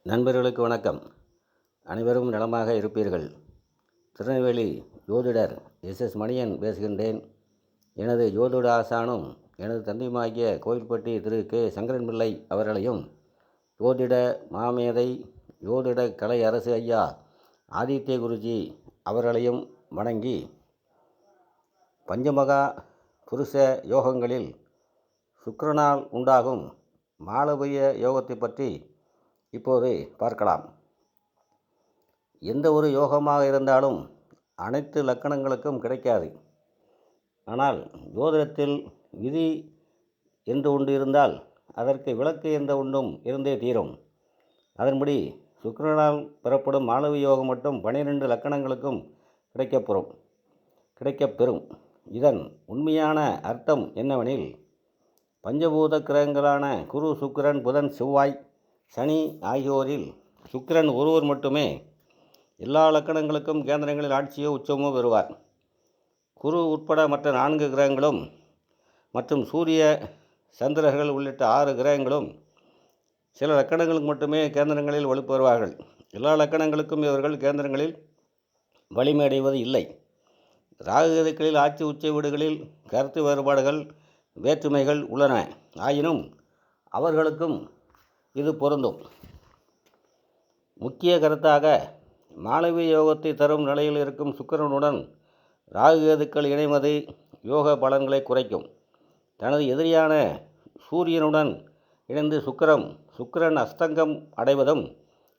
நண்பர்களுக்கு வணக்கம். அனைவரும் நலமாக இருப்பீர்கள். திருநெல்வேலி ஜோதிடர் எஸ் மணியன் பேசுகின்றேன். எனது ஜோதிட ஆசானும் எனது தந்தையுமாகிய கோவில்பட்டி திரு கே சங்கரன் பிள்ளை அவர்களையும், ஜோதிட மாமேதை ஜோதிட கலை அரசு ஐயா ஆதித்ய குருஜி அவர்களையும் வணங்கி, பஞ்சமகா புருஷ யோகங்களில் சுக்கிரனால் உண்டாகும் மாளவிய யோகத்தை பற்றி இப்போது பார்க்கலாம். எந்த ஒரு யோகமாக இருந்தாலும் அனைத்து லக்கணங்களுக்கும் கிடைக்காது. ஆனால் ஜோதிடத்தில் விதி என்று ஒன்று இருந்தால் அதற்கு விளக்கு என்ற ஒன்றும் இருந்தே தீரும். அதன்படி சுக்கிரனால் பெறப்படும் மாளவிய யோகம் மட்டும் 12 லக்கணங்களுக்கும் கிடைக்கப்பெறும். இதன் உண்மையான அர்த்தம் என்னவெனில், பஞ்சபூத கிரகங்களான குரு, சுக்கிரன், புதன், செவ்வாய், சனி ஆகியோரில் சுக்கிரன் ஒருவர் மட்டுமே எல்லா லக்கணங்களுக்கும் கேந்திரங்களில் ஆட்சியோ உச்சமோ பெறுவார். குரு உட்பட மற்ற 4 கிரகங்களும் மற்றும் சூரிய, சந்திரர்கள் உள்ளிட்ட 6 கிரகங்களும் சில லக்கணங்களுக்கு மட்டுமே கேந்திரங்களில் வலுப்பெறுவார்கள். எல்லா லக்கணங்களுக்கும் இவர்கள் கேந்திரங்களில் வலிமை அடைவது இல்லை. ராகுகேதுக்களில் ஆட்சி உச்ச வீடுகளில் கருத்து வேறுபாடுகள், வேற்றுமைகள் உள்ளன. ஆயினும் அவர்களுக்கும் இது பொருந்தும். முக்கிய கருத்தாக, மாளவிய யோகத்தை தரும் நிலையில் இருக்கும் சுக்கிரனுடன் ராகுகேதுக்கள் இணைவது யோக பலன்களை குறைக்கும். தனது எதிரியான சூரியனுடன் இணைந்து சுக்கிரன் அஸ்தங்கம் அடைவதும்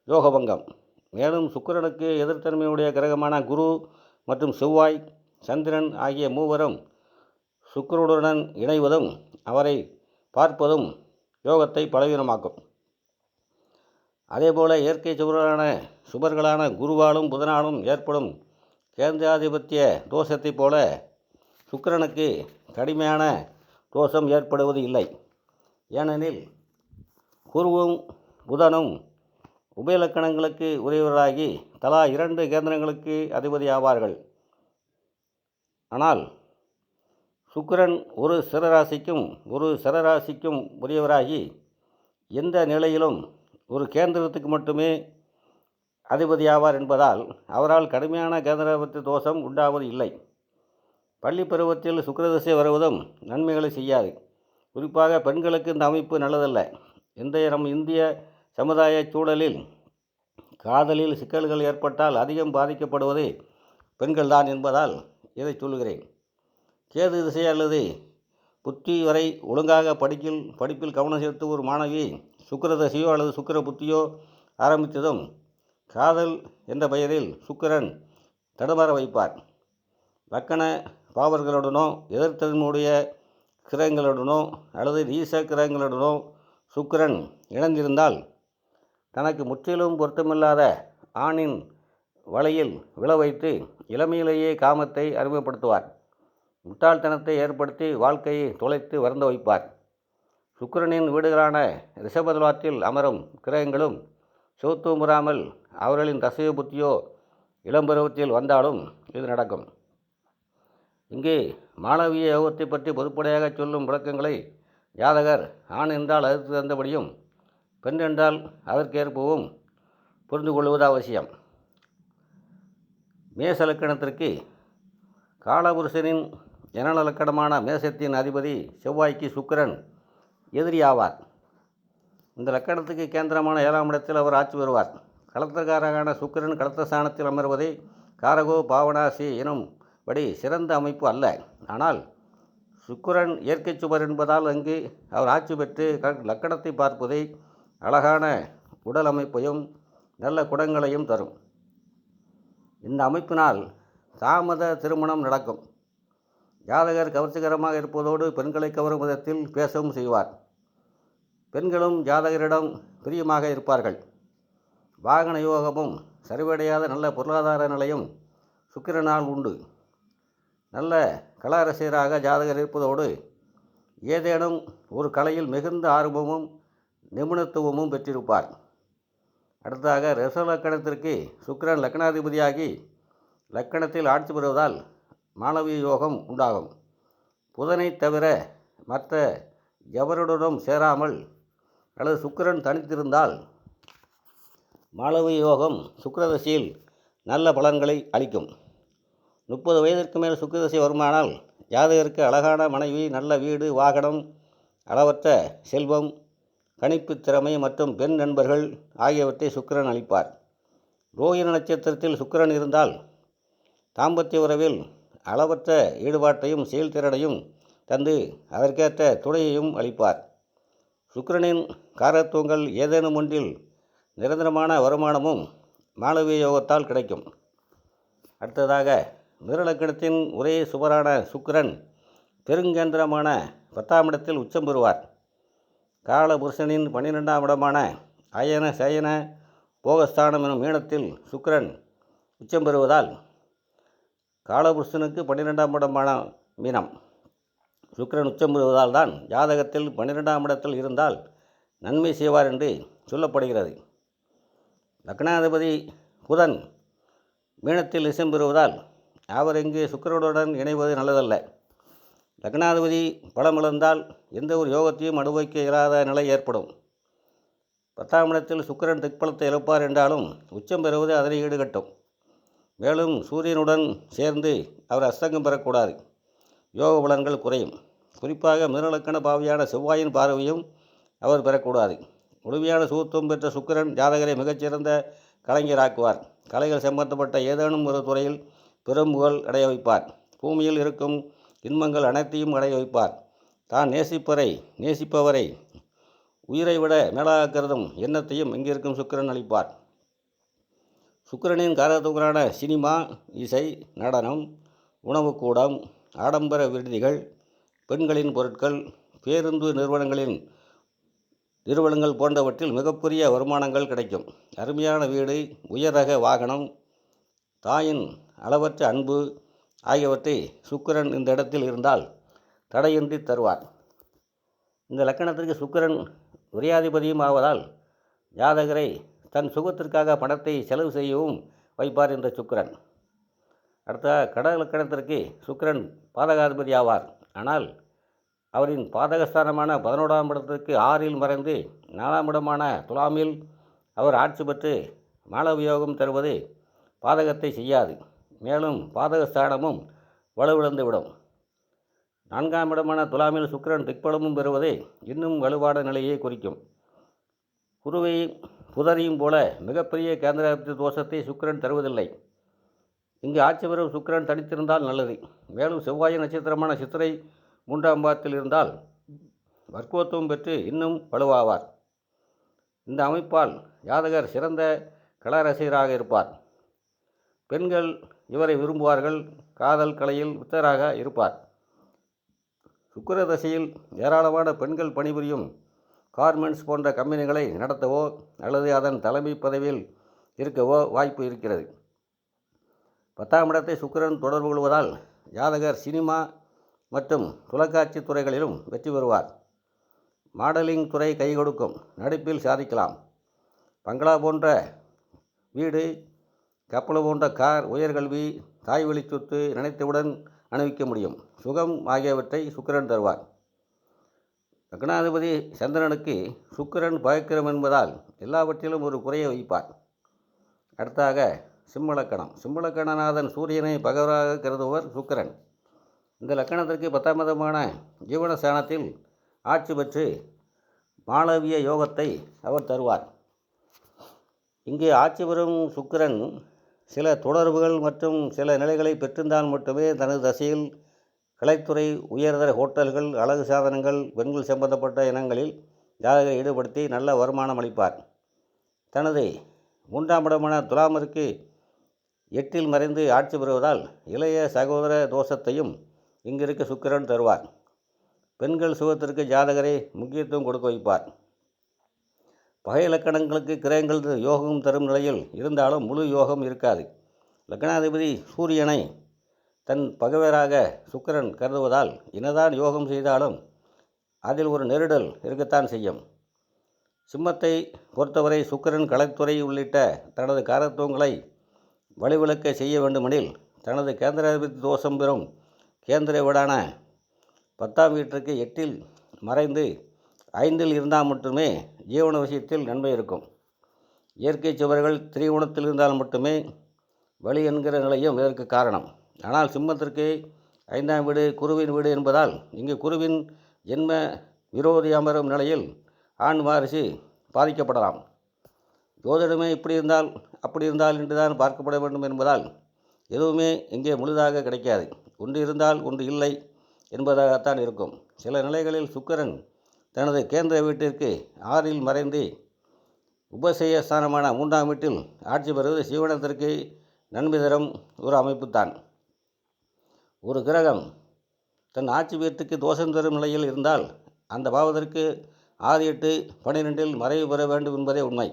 யோகபங்கம். மேலும் சுக்கிரனுக்கு எதிர்த்தன்மையுடைய கிரகமான குரு மற்றும் செவ்வாய், சந்திரன் ஆகிய மூவரும் சுக்கிரனுடன் இணைவதும் அவரை பார்ப்பதும் யோகத்தை பலவீனமாக்கும். அதேபோல இயற்கை சுபர்களான குருவாலும் புதனாலும் ஏற்படும் கேந்திராதிபத்திய தோஷத்தைப் போல சுக்கிரனுக்கு கடுமையான தோஷம் ஏற்படுவது இல்லை. ஏனெனில் குருவும் புதனும் உபயலக்கணங்களுக்கு உரியவர்களாகி தலா 2 கேந்திரங்களுக்கு அதிபதி ஆவார்கள். ஆனால் சுக்கிரன் ஒரு சரராசிக்கும் உரியவராகி எந்த நிலையிலும் ஒரு கேந்திரத்துக்கு மட்டுமே அதிபதியாவார் என்பதால் அவரால் கடுமையான கேந்திராதிபத்திய தோஷம் உண்டாவது இல்லை. பள்ளி பருவத்தில் சுக்கிரதிசை வருவதும் நன்மைகளை செய்யாது. குறிப்பாக பெண்களுக்கு இந்த அமைப்பு நல்லதல்ல. நம் இந்திய சமுதாய சூழலில் காதலில் சிக்கல்கள் ஏற்பட்டால் அதிகம் பாதிக்கப்படுவது பெண்கள்தான் என்பதால் இதை சொல்லுகிறேன். கேது திசை அல்லது புத்தி வரை ஒழுங்காக படிப்பில் கவனம் செலுத்தும் ஒரு மாணவி சுக்கிரதசையோ அல்லது சுக்கிர புத்தியோ ஆரம்பித்ததும் காதல் என்ற பெயரில் சுக்கிரன் தடுமாற வைப்பார். லக்கண பாவர்களுடனோ எதிர்த்தன்மையுடைய கிரகங்களுடனோ அல்லது நீச கிரகங்களுடனோ சுக்கிரன் இணைந்திருந்தால் தனக்கு முற்றிலும் பொருத்தமில்லாத ஆணின் வலையில் விழ வைத்து இளமையிலேயே காமத்தை அறிமுகப்படுத்துவார். முட்டாள்தனத்தை ஏற்படுத்தி வாழ்க்கையை தொலைத்து வருந்த வைப்பார். சுக்கிரனின் வீடுகளான ரிஷபத்துலாத்தில் அமரும் கிரகங்களும் செவுத்துவம் பெறாமல் அவர்களின் தசையோ புத்தியோ இளம்பருவத்தில் வந்தாலும் இது நடக்கும். இங்கே மாளவிய யோகத்தை பற்றி பொதுப்படையாக சொல்லும் விளக்கங்களை ஜாதகர் ஆண் என்றால் அதற்கு தந்தபடியும், பெண் என்றால் அதற்கேற்பவும் புரிந்து கொள்வது அவசியம். மேச லக்கணத்திற்கு காலபுருஷனின் ஜனன லக்கணமான மேசத்தின் அதிபதி செவ்வாய்க்கு சுக்கிரன் எதிரி ஆவார். இந்த லக்கணத்துக்கு கேந்திரமான 7ஆம் இடத்தில் அவர் ஆட்சி வருவார். களத்திரக்காரரான சுக்கிரன் களத்திரஸ்தானத்தில் அமர்வதை காரகோ பாவனாசி எனும்படி சிறந்த அமைப்பு அல்ல. ஆனால் சுக்கிரன் இயற்கை சுபர் என்பதால் அங்கு அவர் ஆட்சி பெற்று லக்கணத்தை பார்ப்பதை அழகான உடல் அமைப்பையும் நல்ல குணங்களையும் தரும். இந்த அமைப்பினால் தாமத திருமணம் நடக்கும். ஜாதகர் கவர்ச்சிகரமாக இருப்பதோடு பெண்களை கவரும் விதத்தில் பேசவும் செய்வார். பெண்களும் ஜாதகரிடம் பிரியமாக இருப்பார்கள். வாகன யோகமும் சரிவடையாத நல்ல பொருளாதார நிலையும் சுக்கிரனால் உண்டு. நல்ல கலா ரசிகராக ஜாதகர் இருப்பதோடு ஏதேனும் ஒரு கலையில் மிகுந்த ஆர்வமும் நிபுணத்துவமும் பெற்றிருப்பார். அடுத்ததாக ரிஷப லக்கணத்திற்கு சுக்கிரன் லக்கணாதிபதியாகி லக்கணத்தில் ஆட்சி பெறுவதால் மாளவிய யோகம் உண்டாகும். புதனை தவிர மற்ற எவருடனும் சேராமல் அல்லது சுக்கிரன் தனித்திருந்தால் மாளவிய யோகம் சுக்கிரதசையில் நல்ல பலன்களை அளிக்கும். 30 வயதிற்கு மேல் சுக்கிரதசை வருமானால் ஜாதகருக்கு அழகான மனைவி, நல்ல வீடு, வாகனம், அளவற்ற செல்வம், கணிப்பு திறமை மற்றும் பெண் நண்பர்கள் ஆகியவற்றை சுக்கிரன் அளிப்பார். ரோகிணி நட்சத்திரத்தில் சுக்கிரன் இருந்தால் தாம்பத்திய உறவில் அளவற்ற ஈடுபாட்டையும் செயல்திறனையும் தந்து அதற்கேற்ற துணையையும் அளிப்பார். சுக்கிரனின் காரத்துவங்கள் ஏதேனும் ஒன்றில் நிரந்தரமான வருமானமும் மாளவிய யோகத்தால் கிடைக்கும். அடுத்ததாக மிருலக்கணத்தின் ஒரே சுபரான சுக்கிரன் பெருங்கேந்திரமான 10ஆம் இடத்தில் உச்சம் பெறுவார். காலபுருஷனின் 12ஆம் இடமான அயன சயன போகஸ்தானம் எனும் மீனத்தில் சுக்கிரன் உச்சம் பெறுவதால் காலபுருஷனுக்கு 12ஆம் இடமான மீனம் சுக்கிரன் உச்சம் பெறுவதால் தான் ஜாதகத்தில் 12ஆம் இடத்தில் இருந்தால் நன்மை செய்வார் என்று சொல்லப்படுகிறது. லக்னாதிபதி புதன் மீனத்தில் உச்சம் பெறுவதால் அவர் இங்கு சுக்கிரனுடன் இணைவது நல்லதல்ல. லக்னாதிபதி பலமிழந்தால் எந்த ஒரு யோகத்தையும் அனுபவிக்க இயலாத நிலை ஏற்படும். 10ஆம் இடத்தில் சுக்கிரன் திக்பலத்தை இழப்பார் என்றாலும் உச்சம் பெறுவது அதனை ஈடுகட்டும். மேலும் சூரியனுடன் சேர்ந்து அவர் அஸ்தங்கம் பெறக்கூடாது. யோக பலன்கள் குறையும். குறிப்பாக மிருலக்கண பாவியான செவ்வாயின் பார்வையும் அவர் பெறக்கூடாது. முழுமையான சுகத்துவம் பெற்ற சுக்கிரன் ஜாதகரை மிகச்சிறந்த கலைஞராக்குவார். கலைகள் சம்பந்தப்பட்ட ஏதேனும் ஒரு துறையில் பெரும்புகழ் அடைய வைப்பார். பூமியில் இருக்கும் இன்பங்கள் அனைத்தையும் அடைய வைப்பார். தான் நேசிப்பவரை உயிரை விட மேலாக கருதும் எண்ணத்தையும் இங்கிருக்கும் சுக்கிரன் அளிப்பார். சுக்கிரனின் காரத்துவங்களான சினிமா, இசை, நடனம், உணவுக்கூடம், ஆடம்பர விடுதிகள், பெண்களின் பொருட்கள், பேருந்து நிறுவனங்கள் போன்றவற்றில் மிகப்பெரிய வருமானங்கள் கிடைக்கும். அருமையான வீடு, உயர் ரக வாகனம், தாயின் அளவற்ற அன்பு ஆகியவற்றை சுக்கிரன் இந்த இடத்தில் இருந்தால் தடையின்றி தருவார். இந்த லக்கணத்திற்கு சுக்கிரன் விரையாதிபதியும் ஆவதால் ஜாதகரை தன் சுகத்திற்காக பணத்தை செலவு செய்யவும் வைப்பார் இந்த சுக்கிரன். அடுத்த கடக லக்கணத்திற்கு சுக்கிரன் பாதகாதிபதி ஆவார். ஆனால் அவரின் பாதகஸ்தானமான 11ஆம் இடத்திற்கு 6இல் மறைந்து 4ஆம் இடமான துலாமில் அவர் ஆட்சி பெற்று மாளவியோகம் தருவது பாதகத்தை செய்யாது. மேலும் பாதகஸ்தானமும் வலுவிழந்துவிடும். 4ஆம் இடமான துலாமில் சுக்கிரன் திக்பலமும் பெறுவது இன்னும் வலுவான நிலையை குறிக்கும். புதரையும் போல மிகப்பெரிய கேந்திராதிபதி தோஷத்தை சுக்கிரன் தருவதில்லை. இங்கு ஆட்சி பெறும் சுக்கிரன் தனித்திருந்தால் நல்லது. மேலும் செவ்வாயின் நட்சத்திரமான சித்திரை 3ஆம் பாதத்தில் இருந்தால் வர்க்கோத்துவம் பெற்று இன்னும் வலுவாவார். இந்த அமைப்பால் ஜாதகர் சிறந்த கலாரசிகராக இருப்பார். பெண்கள் இவரை விரும்புவார்கள். காதல் கலையில் வித்தராக இருப்பார். சுக்கிர தசையில் ஏராளமான பெண்கள் பணிபுரியும் கார்மெண்ட்ஸ் போன்ற கம்பெனிகளை நடத்தவோ அல்லது அதன் தலைமை பதவியில் இருக்கவோ வாய்ப்பு இருக்கிறது. 10ஆம் இடத்தை சுக்கிரன் தொடர்பு கொள்வதால் ஜாதகர் சினிமா மற்றும் தொலைக்காட்சி துறைகளிலும் வெற்றி பெறுவார். மாடலிங் துறை கை கொடுக்கும். நடிப்பில் சாதிக்கலாம். பங்களா போன்ற வீடு, கப்பல் போன்ற கார், உயர்கல்வி, தாய்வழி சொத்து நினைத்தவுடன் அனுபவிக்க முடியும். சுகம் ஆகியவற்றை சுக்கிரன் தருவார். லக்னாதிபதி சந்திரனுக்கு சுக்கிரன் பகைக்கிரம் என்பதால் எல்லாவற்றிலும் ஒரு குறையை வைப்பார். அடுத்தாக சிம்மலக்கணம். சிம்மலக்கணநாதன் சூரியனை பகவராக கருதுவர் சுக்கிரன். இந்த லக்கணத்திற்கு 10ஆம் இடமான ஜீவனஸ்தானத்தில் ஆட்சி பெற்று மாளவிய யோகத்தை அவர் தருவார். இங்கே ஆட்சி பெறும் சுக்கிரன் சில தொடர்புகள் மற்றும் சில நிலைகளை பெற்றிருந்தால் மட்டுமே தனது தசையில் கலைத்துறை, உயர்தர ஹோட்டல்கள், அழகு சாதனங்கள், பெண்கள் சம்பந்தப்பட்ட இனங்களில் ஜாதகரை ஈடுபடுத்தி நல்ல வருமானம் அளிப்பார். தனது 3ஆம் இடமான துலாமிற்கு 8இல் மறைந்து ஆட்சி பெறுவதால் இளைய சகோதர தோஷத்தையும் இங்கிருக்க சுக்கிரன் தருவார். பெண்கள் சுகத்திற்கு ஜாதகரை முக்கியத்துவம் கொடுக்க வைப்பார். பகை இலக்கணங்களுக்கு கிரகங்கள் யோகம் தரும் நிலையில் இருந்தாலும் முழு யோகம் இருக்காது. லக்னாதிபதி சூரியனை தன் பகைவராக சுக்கிரன் கருதுவதால் இனதான் யோகம் செய்தாலும் அதில் ஒரு நெருடல் இருக்கத்தான் செய்யும். சிம்மத்தை பொறுத்தவரை சுக்கிரன் கலைத்துறை உள்ளிட்ட தனது காரத்துவங்களை வலுவிழக்க செய்ய வேண்டுமெனில் தனது கேந்திராதிபதி தோஷம் பெறும் கேந்திர வீடான 10ஆம் வீட்டிற்கு 8இல் மறைந்து 5இல் இருந்தால் மட்டுமே ஜீவன விஷயத்தில் நன்மை இருக்கும். இயற்கை சுவர்கள் திரிகோணத்தில் இருந்தால் மட்டுமே வலி என்கிற நிலையும் இதற்கு காரணம். ஆனால் சிம்மத்திற்கு 5ஆம் வீடு குருவின் வீடு என்பதால் இங்கு குருவின் ஜென்ம விரோதி அமரும் நிலையில் ஆண் வாரிசு பாதிக்கப்படலாம். ஜோதிடமே இப்படி இருந்தால் அப்படி இருந்தால் என்றுதான் பார்க்கப்பட வேண்டும் என்பதால் எதுவுமே இங்கே முழுதாக கிடைக்காது. ஒன்று இருந்தால் ஒன்று இல்லை என்பதாகத்தான் இருக்கும். சில நிலைகளில் சுக்கிரன் தனது கேந்திர வீட்டிற்கு 6இல் மறைந்து உபசய ஸ்தானமான 3ஆம் வீட்டில் ஆட்சி பெறுவது சீவனத்திற்கு நன்மை தரும் ஒரு அமைப்புத்தான். ஒரு கிரகம் தன் ஆட்சி வீட்டுக்கு தோஷம் தரும் நிலையில் இருந்தால் அந்த பாவத்திற்கு 6, 8, 12இல் மறைவு பெற வேண்டும் என்பதே உண்மை.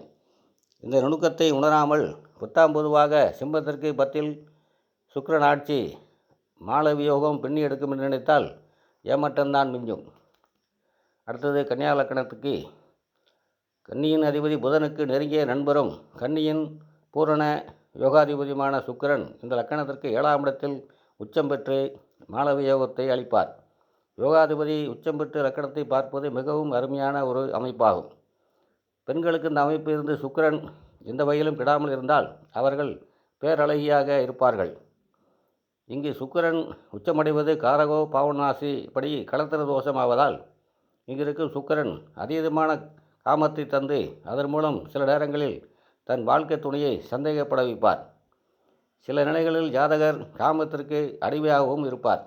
இந்த நுணுக்கத்தை உணராமல் 10ஆம் பொதுவாக சிம்மத்திற்கு 10இல் சுக்கிரன் ஆட்சி மாளவியோகம் பின்னி எடுக்கும் என்று நினைத்தால் ஏமாற்றம்தான் மிஞ்சும். அடுத்தது கன்னியா லக்கணத்துக்கு கன்னியின் அதிபதி புதனுக்கு நெருங்கிய நண்பரும் கன்னியின் பூரண யோகாதிபதியுமான சுக்கிரன் இந்த லக்கணத்திற்கு 7ஆம் இடத்தில் உச்சம் பெற்று மாளவியோகத்தை அளிப்பார். யோகாதிபதி உச்சம் பெற்று லக்கணத்தை பார்ப்பது மிகவும் அருமையான ஒரு அமைப்பாகும். பெண்களுக்கு இந்த அமைப்பு இருந்து சுக்கிரன் எந்த வகையிலும் கெடாமல் இருந்தால் அவர்கள் பேரழகியாக இருப்பார்கள். இங்கு சுக்கிரன் உச்சமடைவது காரகோ பாவநாசி படி களத்திர தோஷம் ஆவதால் இங்கிருக்கும் சுக்கிரன் அதீதமான காமத்தை தந்து அதன் மூலம் சில நேரங்களில் தன் வாழ்க்கை துணையை சந்தேகப்பட வைப்பார். சில நிலைகளில் ஜாதகர் காமத்திற்கு அடிமையாகவும் இருப்பார்.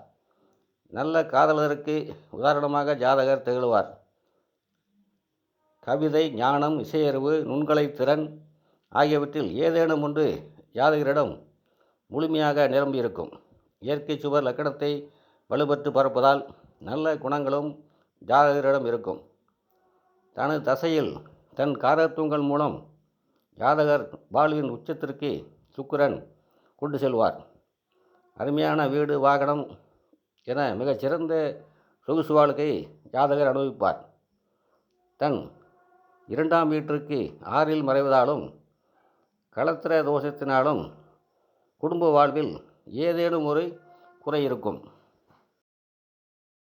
நல்ல காதலருக்கு உதாரணமாக ஜாதகர் திகழ்வார். கவிதை, ஞானம், இசையறிவு, நுண்கலை திறன் ஆகியவற்றில் ஏதேனும் ஒன்று ஜாதகரிடம் முழுமையாக நிரம்பியிருக்கும். இயற்கை சுவர் லக்கணத்தை வலுப்பெற்று பரப்பதால் நல்ல குணங்களும் ஜாதகரிடம் இருக்கும். தனது தசையில் தன் காரத்துவங்கள் மூலம் ஜாதகர் வாழ்வின் உச்சத்திற்கு சுக்கிரன் கொண்டு செல்வார். அருமையான வீடு, வாகனம் என மிகச்சிறந்த சொகுசு வாழ்க்கை ஜாதகர் அனுபவிப்பார். தன் 2ஆம் வீட்டிற்கு 6இல் மறைவதாலும் களத்திர தோஷத்தினாலும் குடும்ப வாழ்வில் ஏதேனும் ஒரு குறை இருக்கும்.